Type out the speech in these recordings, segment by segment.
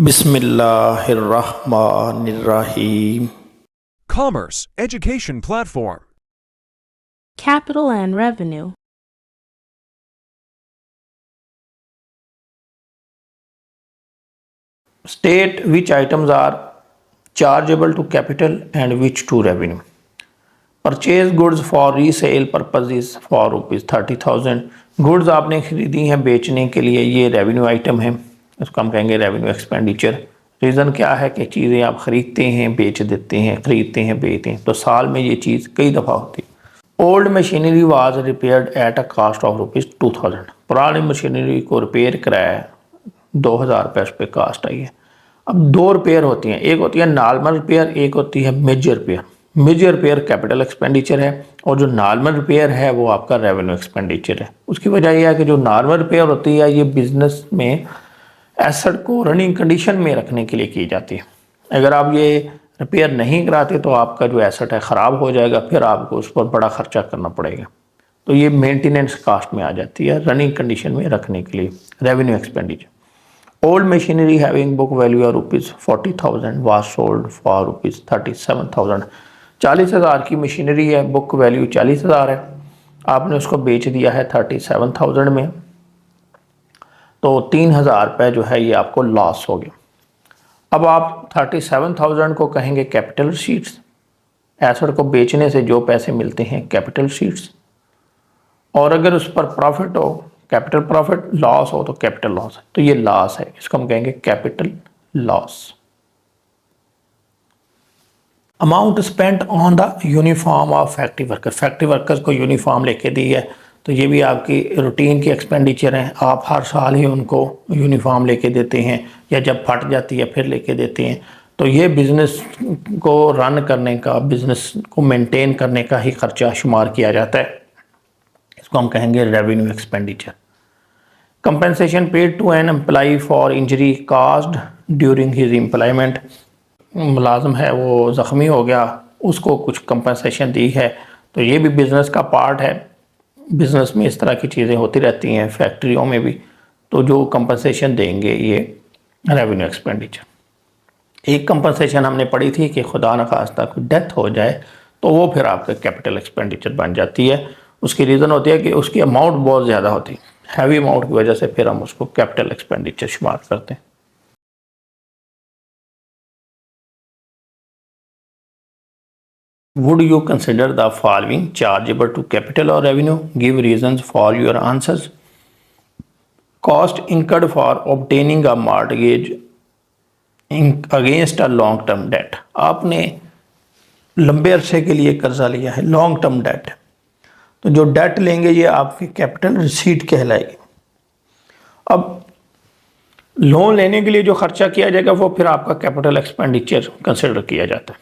बिस्मिल्लाहिर्रहमानिर्रहीम। Commerce Education Platform. Capital and revenue. State which items are chargeable to capital and which to revenue. Purchase goods for resale purposes for ₹30,000। Goods आपने खरीदी हैं बेचने के लिए, ये रेवेन्यू आइटम है, इसको हम कहेंगे रेवेन्यू एक्सपेंडिचर। रीज़न क्या है कि चीज़ें आप ख़रीदते हैं बेच देते हैं, ख़रीदते हैं बेचते हैं, तो साल में ये चीज़ कई दफ़ा होती है। Old machinery was repaired at a cost of ₹2000। पुरानी मशीनरी को रिपेयर कराया है, 2000 रुपये उस पर कास्ट आई है। अब दो रिपेयर होती हैं, एक होती है नॉर्मल रिपेयर, एक होती है major repair. Major repair capital expenditure है और जो नॉर्मल रिपेयर है वो आपका रेवेन्यू एक्सपेंडिचर है। उसकी वजह यह है कि जो नॉर्मल रिपेयर होती है ये बिजनेस में एसेट को रनिंग कंडीशन में रखने के लिए की जाती है। अगर आप ये रिपेयर नहीं कराते तो आपका जो एसेट है ख़राब हो जाएगा, फिर आपको उस पर बड़ा खर्चा करना पड़ेगा। तो ये मेंटेनेंस कास्ट में आ जाती है, रनिंग कंडीशन में रखने के लिए revenue expenditure. Old machinery having book value of ₹40,000 was sold for ₹37,000। 40,000 की मशीनरी है, बुक वैल्यू 40,000 है, आपने उसको बेच दिया है 37,000 में, तो 3,000 रुपये जो है ये आपको लॉस हो गया। अब आप 37,000 को कहेंगे कैपिटल शीट्स, एसेट को बेचने से जो पैसे मिलते हैं कैपिटल शीट्स, और अगर उस पर प्रॉफिट हो कैपिटल प्रॉफिट, लॉस हो तो कैपिटल लॉस है, तो ये लॉस है, इसको हम कहेंगे capital loss. Amount spent on the uniform of factory worker, factory workers को यूनिफॉर्म लेके दी है, तो ये भी आपकी रूटीन की एक्सपेंडिचर हैं। आप हर साल ही उनको यूनिफॉर्म लेके देते हैं या जब फट जाती है फिर लेके देते हैं, तो ये बिज़नेस को रन करने का, बिज़नेस को मेंटेन करने का ही खर्चा शुमार किया जाता है, इसको हम कहेंगे revenue expenditure. Compensation paid to an employee for injury caused during his employment, मुलाजम है वो ज़ख्मी हो गया, उसको कुछ कंपनसेशन दी है, तो ये भी बिज़नेस का पार्ट है। बिज़नेस में इस तरह की चीज़ें होती रहती हैं, फैक्ट्रियों में भी, तो जो कंपनसेशन देंगे ये रेवेन्यू एक्सपेंडिचर। एक कंपनसेशन हमने पढ़ी थी कि खुदा न खास्ता कोई डेथ हो जाए तो वो फिर आपका कैपिटल एक्सपेंडिचर बन जाती है। उसकी रीज़न होती है कि उसकी अमाउंट बहुत ज़्यादा होती है, हैवी अमाउंट की वजह से फिर हम उसको कैपिटल एक्सपेंडिचर शुमार करते हैं। Would you consider the following chargeable to capital or revenue? Give reasons for your answers. Cost incurred for obtaining a mortgage against a long term debt. आपने लंबे अरसे के लिए कर्जा लिया है, लॉन्ग टर्म डेट, तो जो डेट लेंगे ये आपकी कैपिटल रिसीट कहलाएगी। अब लोन लेने के लिए जो खर्चा किया जाएगा वो फिर आपका कैपिटल एक्सपेंडिचर कंसिडर किया जाता है।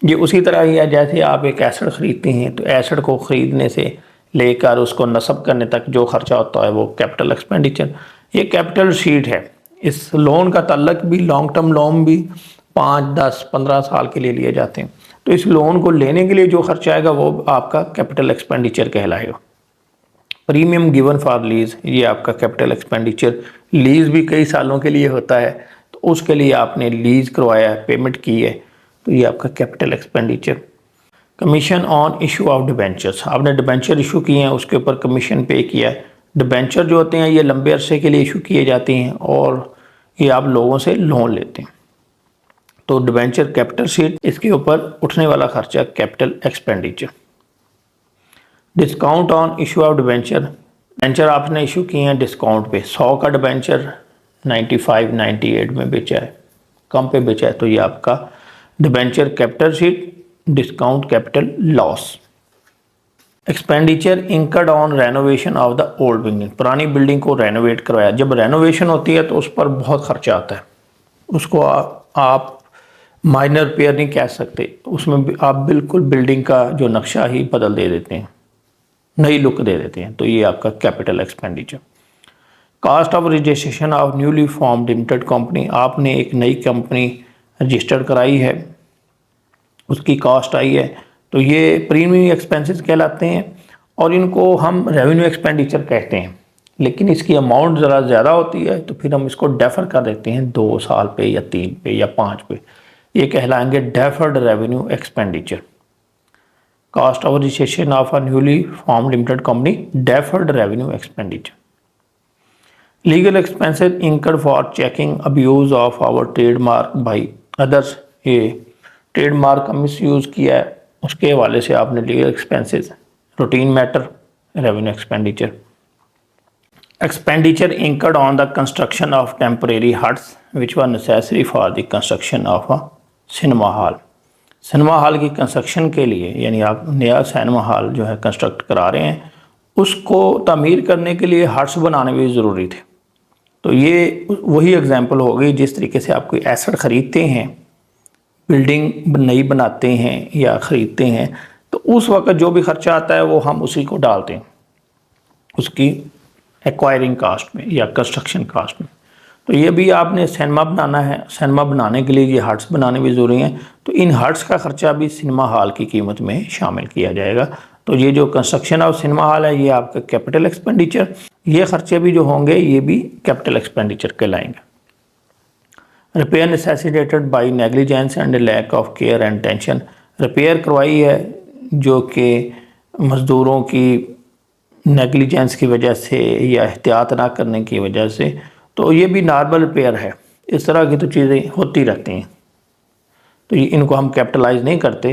ये उसी तरह ही है जैसे आप एक एसेट ख़रीदते हैं, तो एसेट को ख़रीदने से लेकर उसको नस्ब करने तक जो खर्चा होता है वो कैपिटल एक्सपेंडिचर, ये कैपिटल शीट है। इस लोन का ताल्लुक भी लॉन्ग टर्म लोन भी 5, 10, 15 साल के लिए लिए जाते हैं, तो इस लोन को लेने के लिए जो खर्चा आएगा वो आपका कैपिटल एक्सपेंडिचर कहलाएगा। प्रीमियम गिवन फॉर लीज़, ये आपका कैपिटल एक्सपेंडिचर, लीज़ भी कई सालों के लिए होता है, तो उसके लिए आपने लीज़ करवाया है, पेमेंट की है, तो ये आपका capital expenditure. Commission on issue of debentures, आपने डिबेंचर इशू किए हैं, उसके ऊपर कमीशन पे किया है। डिबेंचर जो होते हैं ये लंबे अरसे के लिए इशू किए जाते हैं और ये आप लोगों से लोन लेते हैं, तो डिबेंचर कैपिटल शीट, इसके ऊपर उठने वाला खर्चा capital expenditure. Discount on issue of debenture, debenture आपने इशू किए हैं डिस्काउंट पे, 100 का डिबेंचर 95, 98 में बेचा है, कम पे बेचा है, तो ये आपका debenture capital sheet, discount capital loss. Expenditure incurred on renovation of the old building, पुरानी बिल्डिंग को रेनोवेट करवाया। जब रेनोवेशन होती है तो उस पर बहुत खर्चा आता है, उसको आप माइनर रिपेयर नहीं कह सकते, उसमें आप बिल्कुल बिल्डिंग का जो नक्शा ही बदल दे देते हैं, नई लुक दे देते हैं, तो ये आपका capital expenditure. Cost of registration of newly formed limited company, आपने एक नई कंपनी रजिस्टर कराई है, उसकी कॉस्ट आई है, तो ये प्रीमियम एक्सपेंसेस कहलाते हैं और इनको हम रेवेन्यू एक्सपेंडिचर कहते हैं। लेकिन इसकी अमाउंट ज़रा ज़्यादा होती है तो फिर हम इसको डेफर कर देते हैं 2 साल पे या 3 पे या 5 पे। ये कहलाएंगे deferred revenue expenditure. Cost of registration of a newly form limited company, deferred revenue expenditure. Legal expenses incurred for checking abuse of our trademark by others. ये ट्रेडमार्क का मिस यूज़ किया है उसके हवाले से आपने legal expenses. Routine matter, revenue expenditure. Expenditure incurred on the construction of temporary huts which were necessary for the construction of a cinema hall। Cinema hall की construction के लिए, यानी आप नया सिनेमा हॉल जो है कंस्ट्रक्ट करा रहे हैं, उसको तामीर करने के लिए हट्स बनाने भी ज़रूरी थे। तो ये वही एग्जांपल हो गई जिस तरीके से आप कोई एसेट ख़रीदते हैं, बिल्डिंग नई बनाते हैं या ख़रीदते हैं, तो उस वक्त जो भी ख़र्चा आता है वो हम उसी को डालते हैं उसकी एक्वायरिंग कास्ट में या कंस्ट्रक्शन कास्ट में। तो ये भी आपने सिनेमा बनाना है, सिनेमा बनाने के लिए ये हट्स बनाने भी ज़रूरी हैं, तो इन हट्स का ख़र्चा भी सिनेमा हॉल की कीमत में शामिल किया जाएगा। तो ये जो कंस्ट्रक्शन ऑफ सिनेमा हॉल है ये आपका कैपिटल एक्सपेंडिचर, ये ख़र्चे भी जो होंगे ये भी कैपिटल एक्सपेंडिचर कहलाएंगे। Repair necessitated by negligence and lack of care and tension. Repair करवाई है जो कि मज़दूरों की नेग्लिजेंस की वजह से या एहतियात ना करने की वजह से, तो ये भी नॉर्मल रिपेयर है। इस तरह की तो चीज़ें होती रहती हैं, तो ये इनको हम कैपिटलाइज नहीं करते,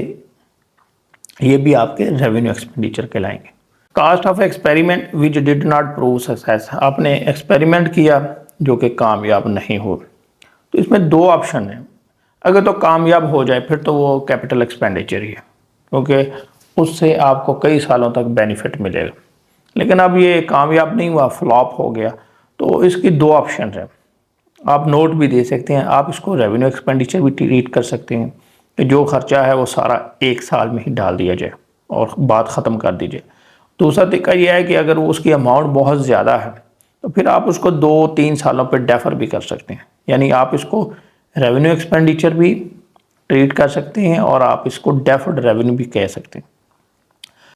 ये भी आपके रेवेन्यू एक्सपेंडिचर कहलाएंगे। Cost of experiment which did not prove success. आपने एक्सपेरिमेंट किया जो कि कामयाब नहीं हो, तो इसमें 2 ऑप्शन हैं। अगर तो कामयाब हो जाए फिर तो वो कैपिटल एक्सपेंडिचर ही है, क्योंकि उससे आपको कई सालों तक बेनिफिट मिलेगा। लेकिन अब ये कामयाब नहीं हुआ, फ्लॉप हो गया, तो इसकी 2 ऑप्शन है। आप नोट भी दे सकते हैं, आप इसको रेवेन्यू एक्सपेंडिचर भी ट्रीट कर सकते हैं कि जो खर्चा है वो सारा 1 साल में ही डाल दिया जाए और बात ख़त्म कर दीजिए। दूसरा तरीका यह है कि अगर वो उसकी अमाउंट बहुत ज़्यादा है तो फिर आप उसको 2-3 सालों पर डेफर भी कर सकते हैं, यानी आप इसको रेवेन्यू एक्सपेंडिचर भी ट्रीट कर सकते हैं और आप इसको डेफर्ड रेवेन्यू भी कह सकते हैं।